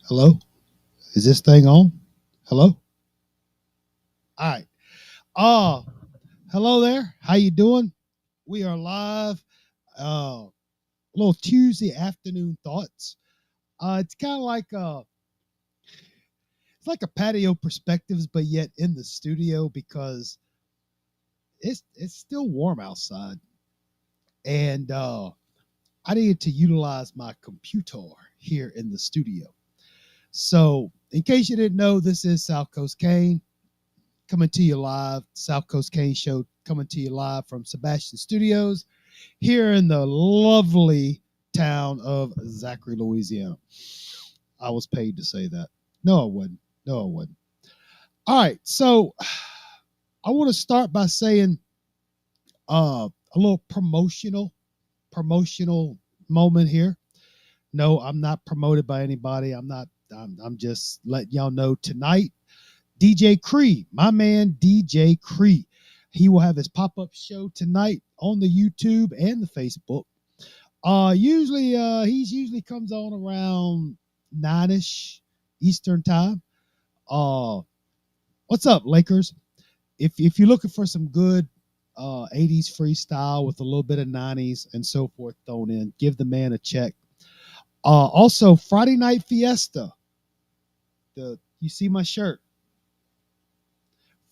Hello? Is this thing on? Hello? All right. Uh, Hello there. How you doing? We are live. A little Tuesday afternoon thoughts. It's kind of like it's like a patio perspectives, but yet in the studio because it's still warm outside, and I needed to utilize my computer here in the studio. So, in case you didn't know, this is South Coast Kane coming to you live, South Coast Kane Show coming to you live from Sebastian Studios here in the lovely town of Zachary, Louisiana. I was paid to say that. No, I wasn't. No, I wasn't. All right, so I want to start by saying a little promotional moment here. No, I'm not promoted by anybody. I'm not. I'm just letting y'all know tonight DJ Cree, my man DJ Cree. He will have his pop-up show tonight on the YouTube and the Facebook. Usually he usually comes on around 9ish Eastern time. Uh what's up, Lakers? If you're looking for some good 80s freestyle with a little bit of 90s and so forth thrown in, give the man a check. Also Friday Night Fiesta. The you see my shirt.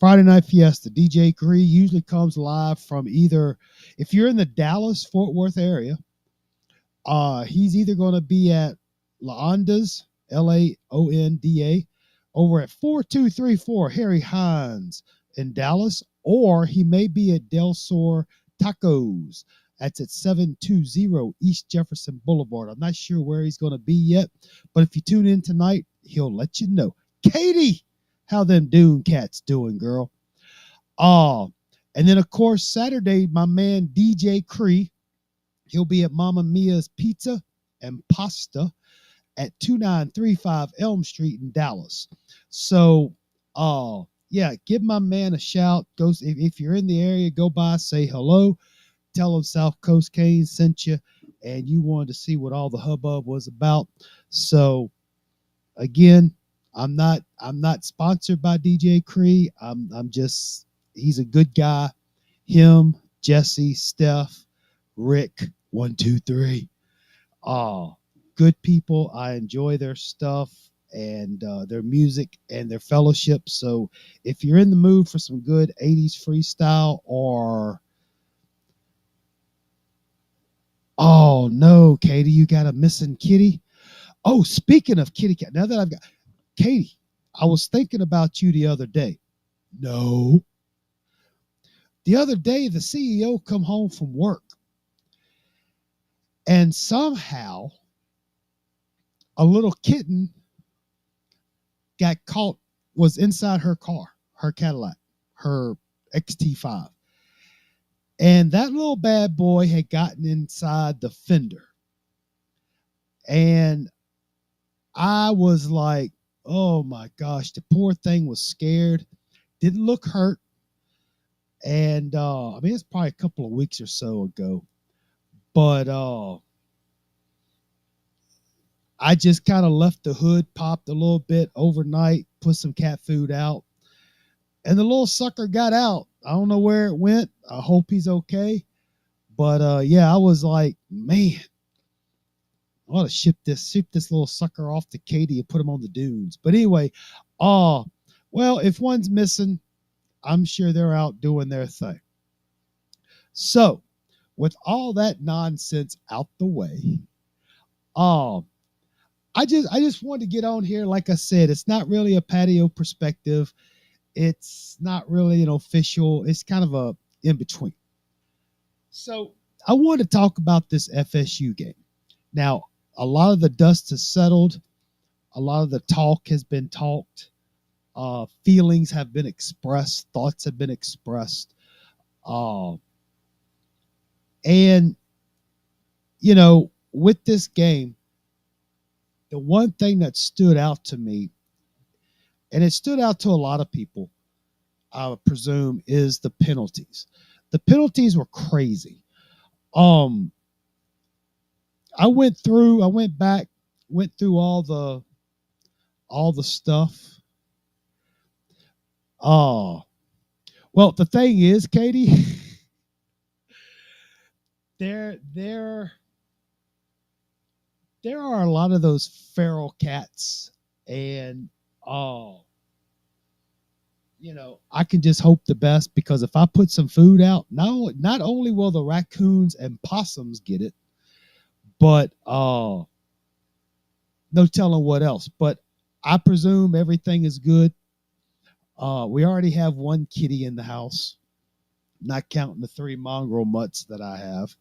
Friday Night Fiesta. DJ Cree usually comes live from either, if you're in the Dallas Fort Worth area, he's either going to be at Laonda's, Laonda, over at 4234 Harry Hines in Dallas, or he may be at Del Sur Tacos. That's at 720 East Jefferson Boulevard. I'm not sure where he's going to be yet, but if you tune in tonight, he'll let you know. Katie, how them Dune cats doing, girl? Oh, and then of course Saturday, my man DJ Cree, he'll be at Mama Mia's Pizza and Pasta at 2935 Elm Street in Dallas. So, yeah, give my man a shout. Go if you're in the area, go by, say hello, tell him South Coast Kane sent you, and you wanted to see what all the hubbub was about. So, again, I'm not sponsored by DJ Cree. I'm just he's a good guy. Him, Jesse, Steph, Rick, 1, 2, 3. Oh, good people. I enjoy their stuff and their music and their fellowship. So if you're in the mood for some good 80s freestyle or oh no, Katie, you got a missing kitty. Oh, speaking of kitty cat, now that I've got Katie, I was thinking about you the other day. No. The other day the CEO come home from work and somehow a little kitten got caught, was inside her car, her Cadillac, her XT5. And that little bad boy had gotten inside the fender. And I was like, oh my gosh, the poor thing was scared, didn't look hurt. And I mean, it's probably a couple of weeks or so ago. But I just kind of left the hood popped a little bit overnight, put some cat food out, and the little sucker got out. I don't know where it went. I hope he's okay. But yeah, I was like, man, I ought to ship this little sucker off to Katie and put him on the dunes. But anyway, well, if one's missing, I'm sure they're out doing their thing. So, with all that nonsense out the way, um, I just wanted to get on here. Like I said, it's not really a patio perspective. It's not really an official. It's kind of a in between. So I want to talk about this FSU game. Now, a lot of the dust has settled. A lot of the talk has been talked. Feelings have been expressed. Thoughts have been expressed. Uh, and, with this game, the one thing that stood out to me, and it stood out to a lot of people, I would presume, is the penalties. The penalties were crazy. Um, I went back, went through all all the stuff. Oh, well, the thing is, Katie, there there there are a lot of those feral cats, and oh, I can just hope the best, because if I put some food out, not only will the raccoons and possums get it, but no telling what else. But I presume everything is good. We already have one kitty in the house, not counting the three mongrel mutts that I have.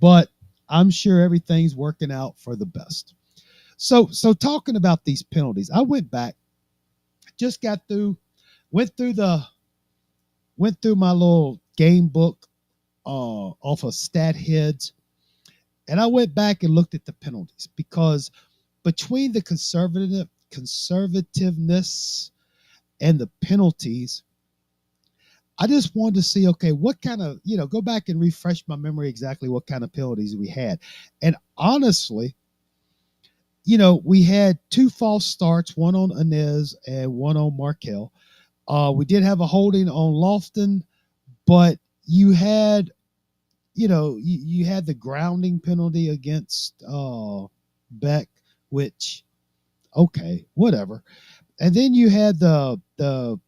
But I'm sure everything's working out for the best. So talking about these penalties, I went back, just got through, went through the went through my little game book off of Stat Heads, and I went back and looked at the penalties, because between the conservativeness and the penalties, I just wanted to see, okay, what kind of, go back and refresh my memory exactly what kind of penalties we had. And honestly, we had two false starts, one on Inez and one on Markel. We did have a holding on Lofton, but you had, you had the grounding penalty against Beck, which, okay, whatever. And then you had the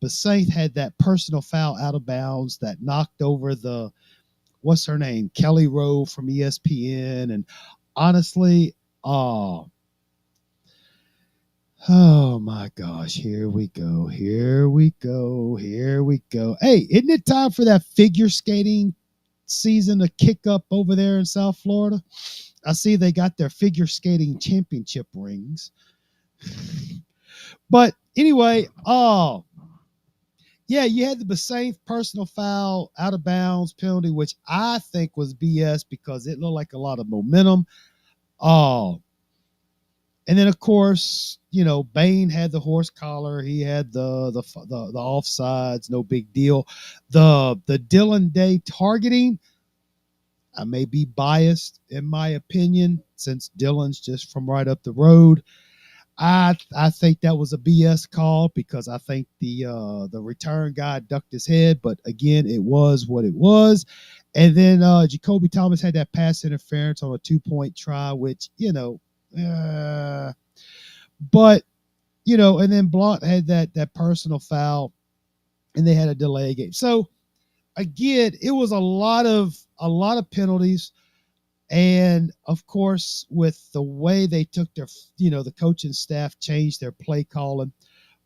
Besaint had that personal foul out of bounds that knocked over the, what's her name, Kelly Rowe from ESPN. And honestly, oh my gosh, here we go. Hey, isn't it time for that figure skating season to kick up over there in South Florida? I see they got their figure skating championship rings. But anyway, yeah, you had the Besaint personal foul out of bounds penalty, which I think was BS because it looked like a lot of momentum. And then of course, Bain had the horse collar. He had the offsides, no big deal. The Dylan Day targeting, I may be biased in my opinion, since Dylan's just from right up the road. I think that was a BS call, because I think the return guy ducked his head, but again, it was what it was. And then Jacoby Thomas had that pass interference on a 2-point try, which but and then Blount had that personal foul, and they had a delay game. So again, it was a lot of penalties. And of course, with the way they took their, the coaching staff changed their play calling.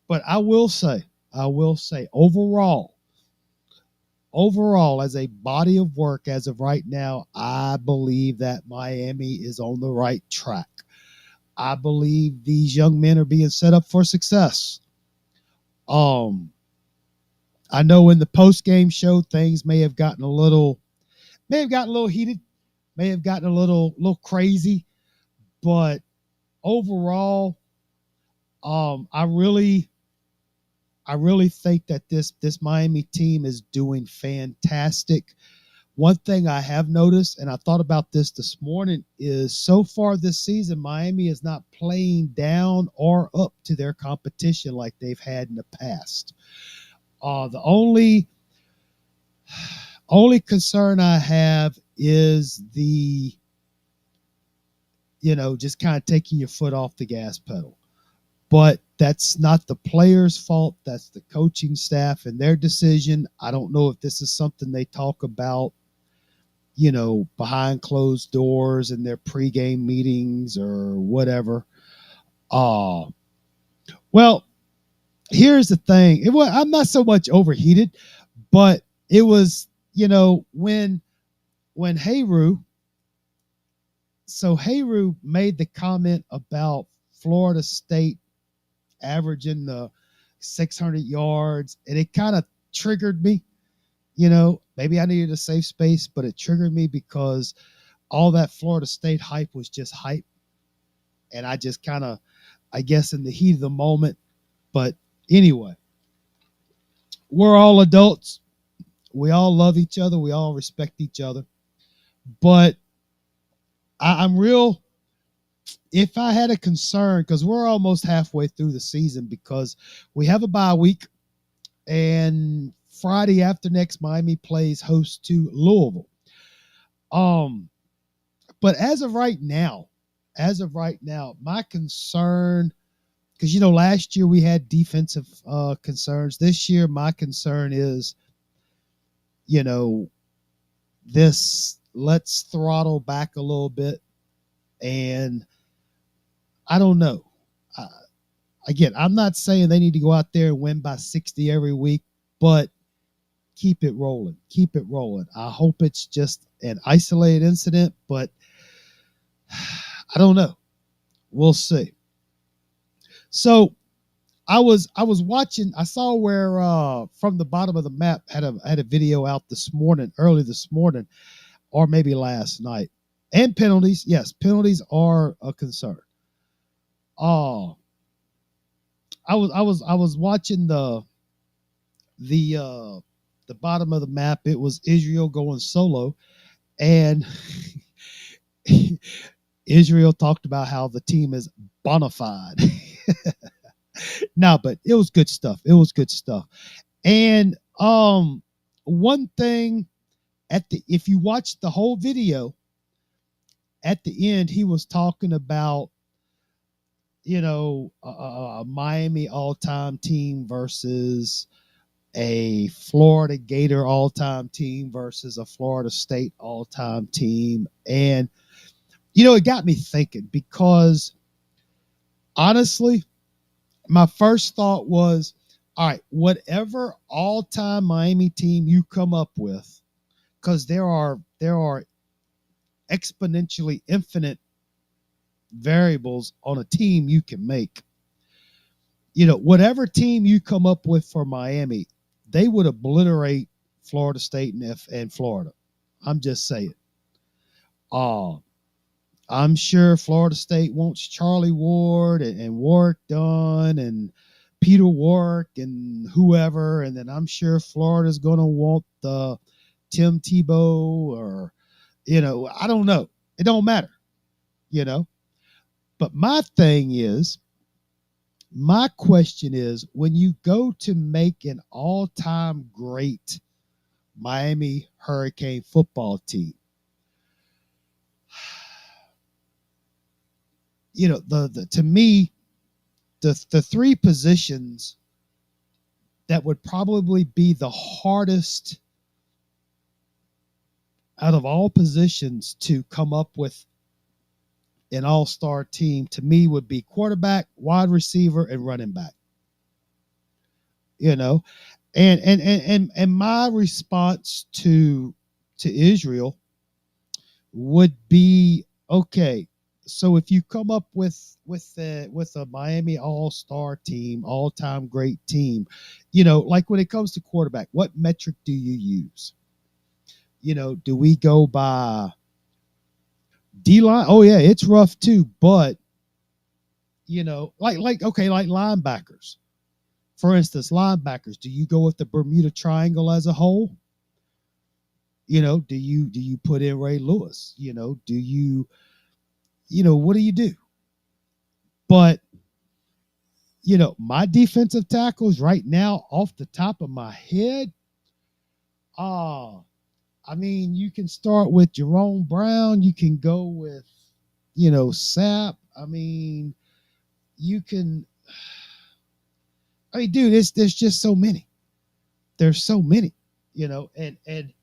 But I will say, overall, as a body of work as of right now, I believe that Miami is on the right track. I believe these young men are being set up for success. I know in the post-game show, things may have gotten a little heated, may have gotten a little crazy, but overall, I really think that this Miami team is doing fantastic. One thing I have noticed, and I thought about this morning, is so far this season, Miami is not playing down or up to their competition like they've had in the past. The only concern I have is the, just kind of taking your foot off the gas pedal. But that's not the players' fault. That's the coaching staff and their decision. I don't know if this is something they talk about, behind closed doors in their pregame meetings or whatever. Well, here's the thing. I'm not so much overheated, but it was, when Hayru made the comment about Florida State averaging the 600 yards, and it kind of triggered me. Maybe I needed a safe space, but it triggered me because all that Florida State hype was just hype. And I just kind of, I guess, in the heat of the moment. But anyway, we're all adults. We all love each other. We all respect each other. But I'm real if I had a concern, because we're almost halfway through the season, because we have a bye week, and Friday after next, Miami plays host to Louisville. Um, but as of right now, my concern, because last year we had defensive concerns. This year, my concern is, you know, this let's throttle back a little bit, and I don't know. Uh, Again, I'm not saying they need to go out there and win by 60 every week, but keep it rolling. Keep it rolling. I hope it's just an isolated incident, but I don't know. We'll see. So I was watching. I saw where from the bottom of the map had a video out this morning, early this morning, or maybe last night. And penalties, yes, penalties are a concern. Oh, I was watching the uh the bottom of the map. It was Israel going solo, and Israel talked about how the team is bona fide. No, but it was good stuff. It was good stuff. And one thing, if you watch the whole video, at the end he was talking about a Miami all-time team versus a Florida Gator all-time team versus a Florida State all-time team. And it got me thinking, because honestly, my first thought was, all right, whatever all-time Miami team you come up with, because there are exponentially infinite variables on a team you can make. Whatever team you come up with for Miami, they would obliterate Florida State and Florida. I'm just saying. Uh, I'm sure Florida State wants Charlie Ward and Warwick Dunn and Peter Warwick and whoever, and then I'm sure Florida's going to want the Tim Tebow, or I don't know. It don't matter, you know. But my question is, when you go to make an all-time great Miami Hurricane football team, the to me, the three positions that would probably be the hardest out of all positions to come up with an all-star team, to me, would be quarterback, wide receiver, and running back. And my response to Israel would be, okay, so if you come up with a Miami all-star team, all-time great team, like when it comes to quarterback, what metric do you use? Do we go by D-line? Oh yeah, it's rough too, but like linebackers. For instance, linebackers, do you go with the Bermuda Triangle as a whole? Do you put in Ray Lewis? Do you what do you do? But my defensive tackles right now, off the top of my head, I mean, you can start with Jerome Brown. You can go with, Sapp. I mean, you can. I mean, dude, there's just so many. There's so many, and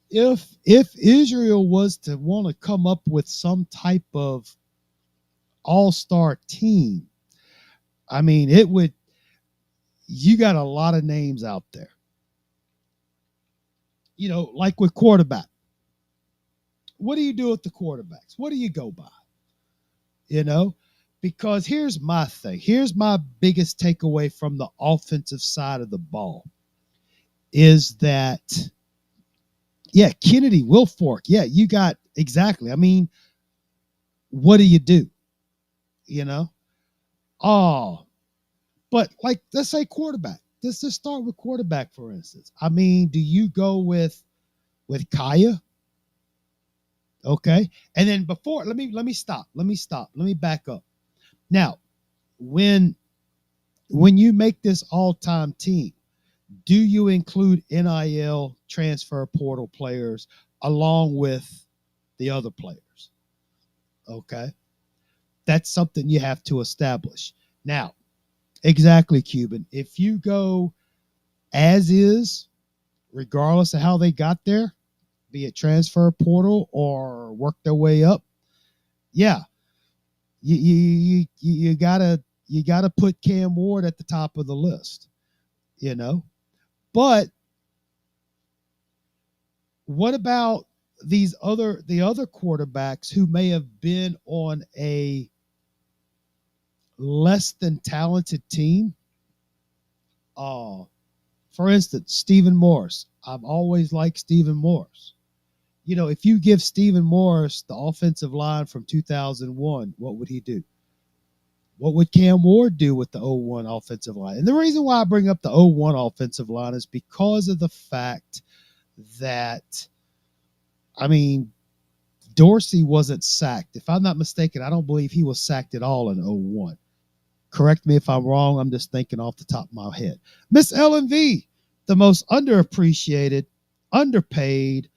if Israel was to want to come up with some type of all-star team, I mean, it would. You got a lot of names out there. Like with quarterback. What do you do with the quarterbacks? What do you go by? Because here's my thing. Here's my biggest takeaway from the offensive side of the ball is that, yeah, Kennedy, Wilfork. Yeah, you got exactly. I mean, what do you do? Oh, but like, let's say quarterback. Let's just start with quarterback, for instance. I mean, do you go with Kaya? Okay. And then before, let me stop. Let me stop. Let me back up. Now, when you make this all-time team, do you include NIL transfer portal players along with the other players? Okay. That's something you have to establish. Now, exactly, Cuban. If you go as is, regardless of how they got there, be it transfer portal or work their way up, yeah, you gotta put Cam Ward at the top of the list, you know. But what about the other quarterbacks who may have been on a less than talented team? For instance, Stephen Morris. I've always liked Stephen Morris. You know, if you give Stephen Morris the offensive line from 2001, what would he do? What would Cam Ward do with the 01 offensive line? And the reason why I bring up the 01 offensive line is because of the fact that, I mean, Dorsey wasn't sacked. If I'm not mistaken, I don't believe he was sacked at all in 01. Correct me if I'm wrong. I'm just thinking off the top of my head. Miss Ellen V, the most underappreciated, underpaid,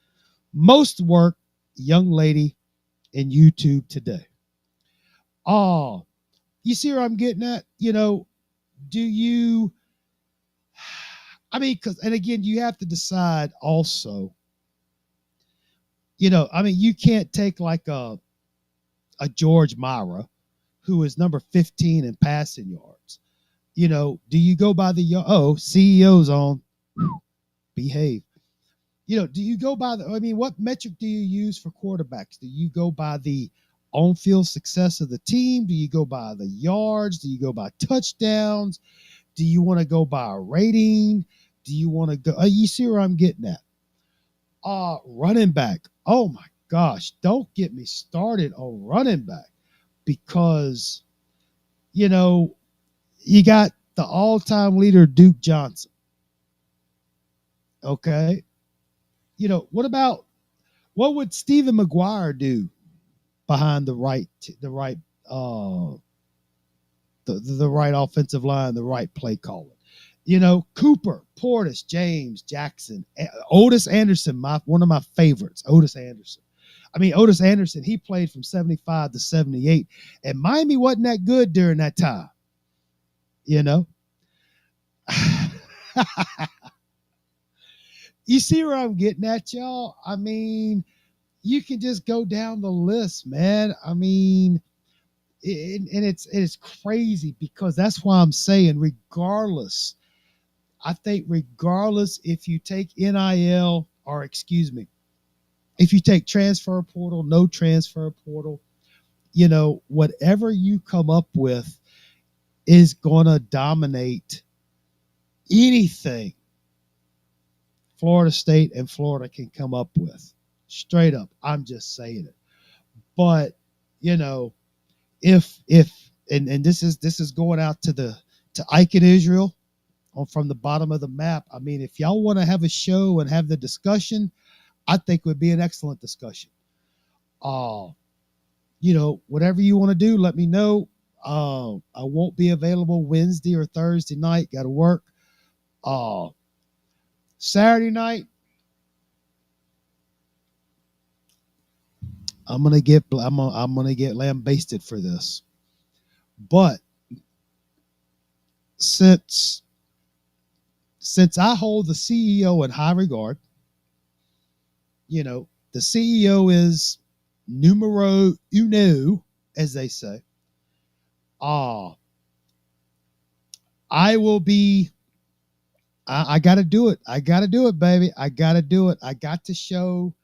most worked young lady in YouTube today. Oh, you see where I'm getting at? You know, do you, I mean, because, and again, you have to decide also, you know, I mean, you can't take like a George Myra, who is number 15 in passing yards. You know, do you go by CEO's on, behave? You know, do you go by I mean, what metric do you use for quarterbacks? Do you go by the on-field success of the team? Do you go by the yards? Do you go by touchdowns? Do you want to go by a rating? Do you want to go? You see where I'm getting at? Running back. Oh my gosh, don't get me started on running back, because, you know, you got the all-time leader, Duke Johnson. Okay. You know, what would Stephen McGuire do behind the right the right offensive line, the right play calling? You know, Cooper, Portis, James, Jackson, Otis Anderson, one of my favorites, Otis Anderson. I mean, Otis Anderson, he played from 75 to 78, and Miami wasn't that good during that time, you know. You see where I'm getting at, y'all? I mean, you can just go down the list, man. I mean, and it's crazy, because that's why I'm saying, regardless, I think regardless if you take NIL, or excuse me, if you take transfer portal, no transfer portal, you know, whatever you come up with is going to dominate anything Florida State and Florida can come up with. Straight up, I'm just saying it. But, you know, if and this is going out to Ike and Israel from the bottom of the map. I mean, if y'all want to have a show and have the discussion, I think it would be an excellent discussion. You know, whatever you want to do, let me know. I won't be available Wednesday or Thursday night. Got to work. Saturday night, I'm gonna get lambasted for this, but since I hold the CEO in high regard, you know, the CEO is numero uno, as they say. I will be. I got to do it. I got to do it, baby. I got to do it. I got to show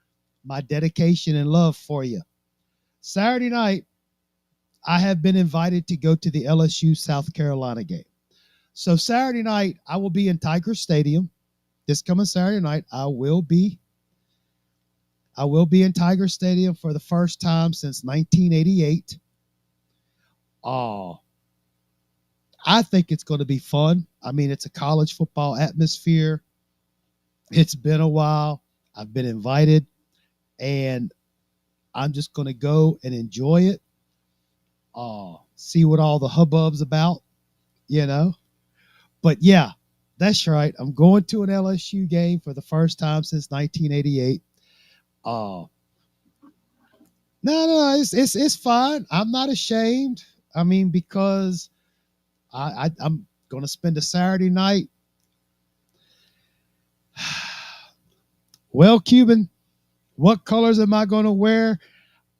my dedication and love for you. Saturday night, I have been invited to go to the LSU South Carolina game. So Saturday night, I will be in Tiger Stadium. This coming Saturday night, I will be in Tiger Stadium for the first time since 1988. I think it's going to be fun. I mean, it's a college football atmosphere. It's been a while. I've been invited, and I'm just going to go and enjoy it. See what all the hubbub's about, you know. But yeah, that's right. I'm going to an LSU game for the first time since 1988. Uh, no, it's fine. I'm not ashamed. I mean, because I'm going to spend a Saturday night. Well, Cuban, what colors am I going to wear?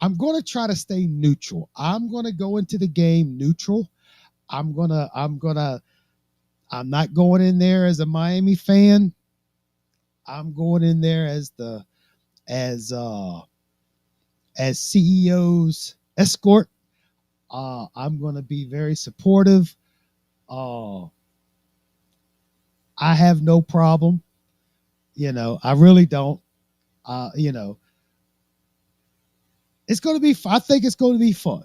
I'm going to try to stay neutral. I'm going to go into the game neutral. I'm not going in there as a Miami fan. I'm going in there as as uh as CEO's escort. I'm going to be very supportive. Uh, I have no problem. I really don't. Uh, you know, it's going to be. I think it's going to be fun.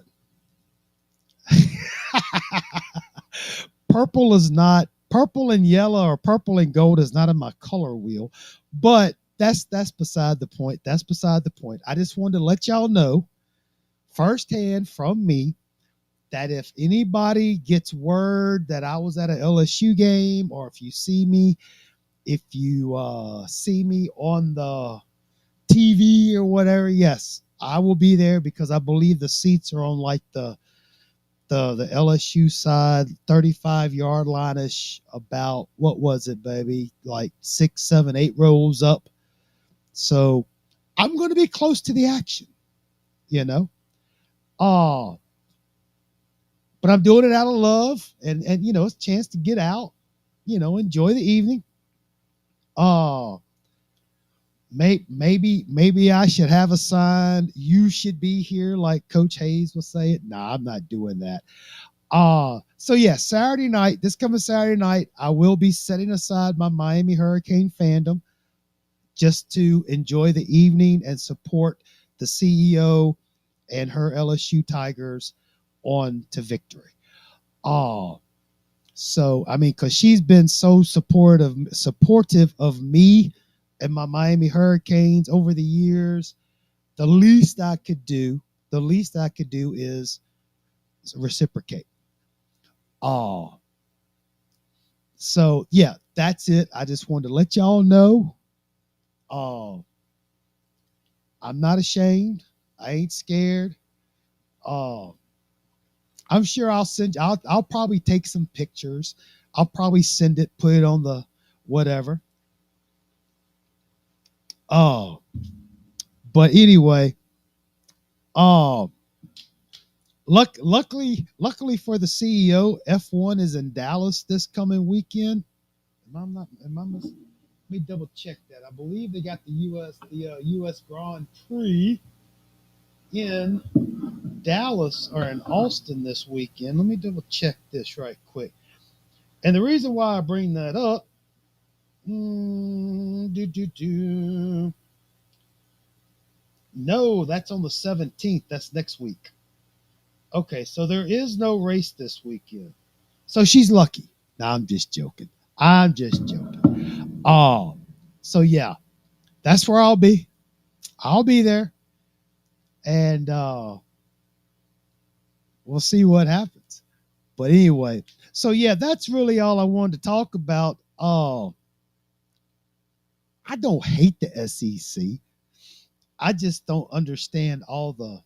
Purple and yellow or purple and gold is not in my color wheel, but that's beside the point. That's beside the point. I just wanted to let y'all know firsthand from me that if anybody gets word that I was at an LSU game, or if you see me on the TV or whatever, yes, I will be there because I believe the seats are on like the LSU side, 35-yard line ish, about what was it, baby? Like 6, 7, 8 rows up. So I'm going to be close to the action, you know. Uh, but I'm doing it out of love and it's a chance to get out, enjoy the evening. Uh maybe I should have a sign, you should be here, like Coach Hayes will say it. Nah, I'm not doing that. So yeah, Saturday night, this coming Saturday night, I will be setting aside my Miami Hurricane fandom just to enjoy the evening and support the CEO and her LSU Tigers on to victory. Oh, so I mean, because she's been so supportive of me and my Miami Hurricanes over the years, the least I could do, is reciprocate. Oh, so yeah, that's it. I just wanted to let y'all know. Oh, I'm not ashamed. I ain't scared. Oh, I'm sure I'll probably take some pictures. I'll probably send it, put it on the whatever. Oh, but anyway, oh, luckily for the CEO, F1 is in Dallas this coming weekend. Let me double check that. I believe they got the US Grand Prix in Dallas or in Austin this weekend. Let me double check this right quick. And the reason why I bring that up, no, that's on the 17th. That's next week. Okay, so there is no race this weekend. So she's lucky. No, I'm just joking. Oh, so yeah, that's where I'll be. I'll be there, and we'll see what happens. But anyway, so yeah, that's really all I wanted to talk about. I don't hate the SEC. I just don't understand all the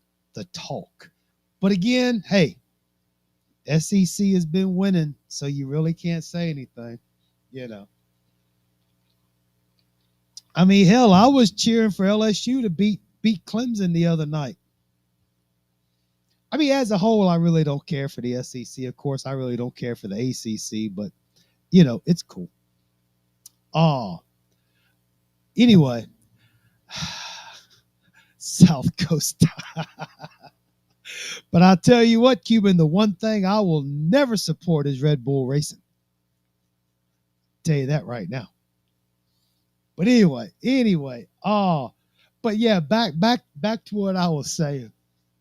talk. But again, hey, SEC has been winning, so you really can't say anything, you know. I mean, hell, I was cheering for LSU to beat Clemson the other night. I mean, as a whole, I really don't care for the SEC. Of course, I really don't care for the ACC, but it's cool. Oh, anyway, South Coast. But I'll tell you what, Cuban, the one thing I will never support is Red Bull Racing. Tell you that right now. But anyway, but yeah, back to what I was saying.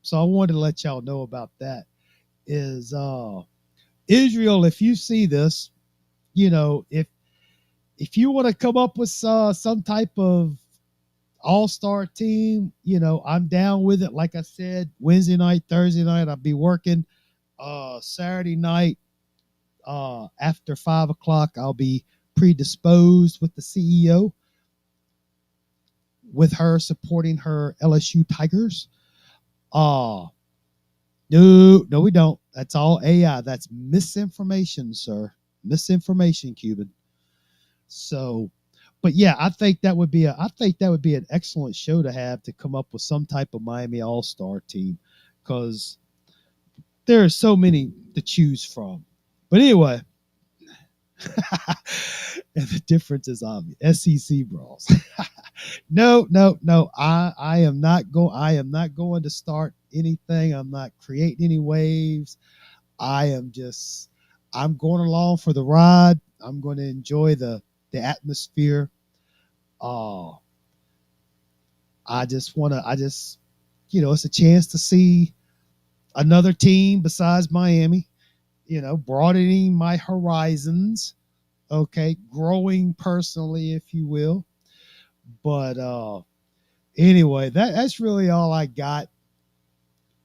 So I wanted to let y'all know about that. Is Israel, if you see this, if you want to come up with some type of all-star team, I'm down with it. Like I said, Wednesday night, Thursday night, I'll be working. Saturday night, after 5 o'clock, I'll be predisposed with the CEO, with her supporting her LSU Tigers. Uh no, we don't. That's all AI. That's misinformation, sir. Misinformation, Cuban. So, but yeah, I think that would be an excellent show to have, to come up with some type of Miami All-Star team, because there are so many to choose from. But anyway, and the difference is obvious. SEC brawls. No. I am not going to start anything. I'm not creating any waves. I'm going along for the ride. I'm going to enjoy the atmosphere. Uh I just it's a chance to see another team besides Miami, broadening my horizons, okay, growing personally, if you will. But anyway, that's really all I got.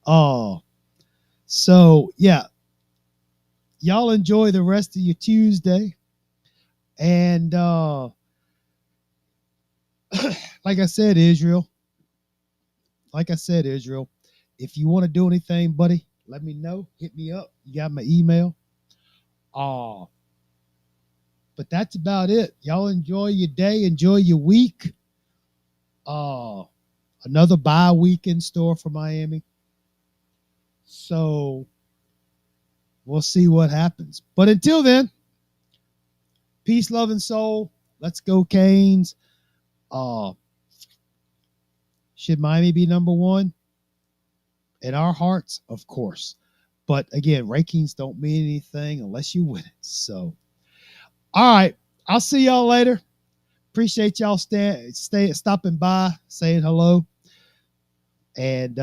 Uh so yeah, y'all enjoy the rest of your Tuesday. And like I said, Israel, if you want to do anything, buddy, let me know. Hit me up. You got my email. Uh, but that's about it. Y'all enjoy your day. Enjoy your week. Uh, Another bye week in store for Miami. So we'll see what happens. But until then, peace, love, and soul. Let's go, Canes. Uh, should Miami be number one? In our hearts, of course. But again, rankings don't mean anything unless you win it. So, all right. I'll see y'all later. Appreciate y'all stay stopping by, saying hello. And